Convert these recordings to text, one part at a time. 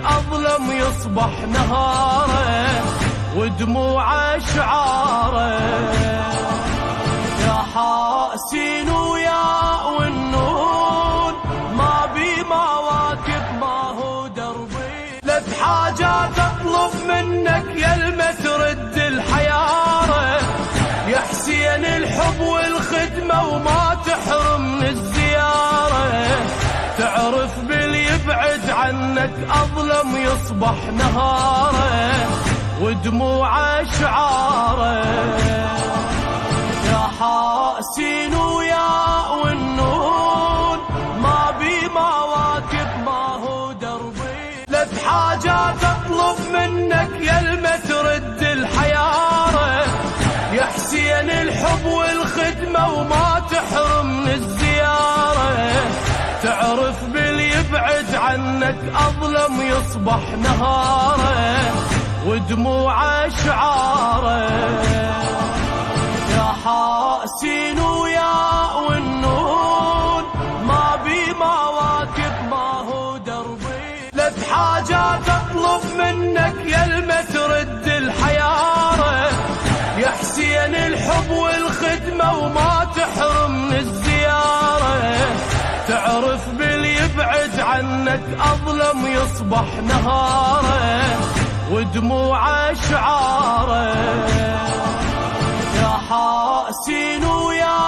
أظلم يصبح نهاره ودموع شعاره. يا حاسين ويا والنون ما بي مواكب ما هو دربي. لك حاجات اطلب منك يلمة ترد الحيارة يا حسين الحب والخدمة وما تحرم من الزيارة. تعرف باللي يبعد عنك أظلم يصبح نهاره ودموع شعاره. يا حاسين ويا والنون ما بي مواكب ما هو دربي. لك حاجات اطلب منك يلمة ترد الحيارة يا حسين الحب والخدمة وما تحرم من الزيارة. تعرف باللي يبعد عنك أظلم يصبح نهاره ودموع شعاره. يا حاسين ويا والنون ما بي مواكب ما هو دربي. لك حاجات اطلب منك يلمة ترد الحيارة يا حسين الحب والخدمة وما تحرم من الزيارة. تعرف باللي يبعد عنك أظلم يصبح نهاره ودموع شعاره. يا حاسين ويا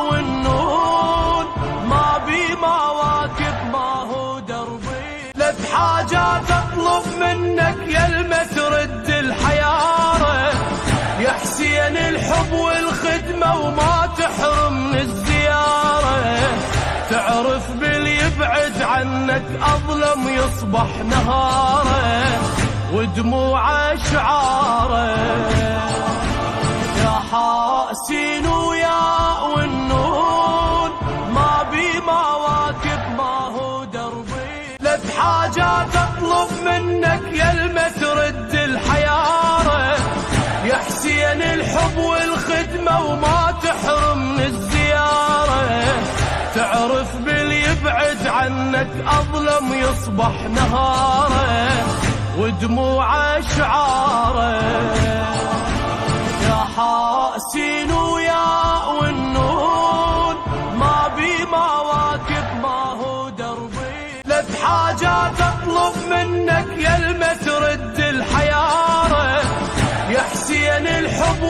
والنون ما بي مواكب ما هو دربي. لك حاجات اطلب منك يلمة ترد الحيارة يا حسين الحب والخدمة وما تحرم من الزيارة. تعرف باللي يبعد عنك أظلم يصبح نهاره ودموع شعاره. يا حاسين ويا والنون ما بي مواكب ما هو دربي. لك حاجات اطلب منك يلمة ترد الحيارة يا حسين الحب والخدمة وما تحرم من الزيارة. تعرف باللي يبعد عنك أظلم يصبح نهاره ودموع شعاره. يا حاسين ويا والنون ما بي مواكب ما هو دربي. لك حاجات اطلب منك يلمة ترد الحيارة يا حسين الحب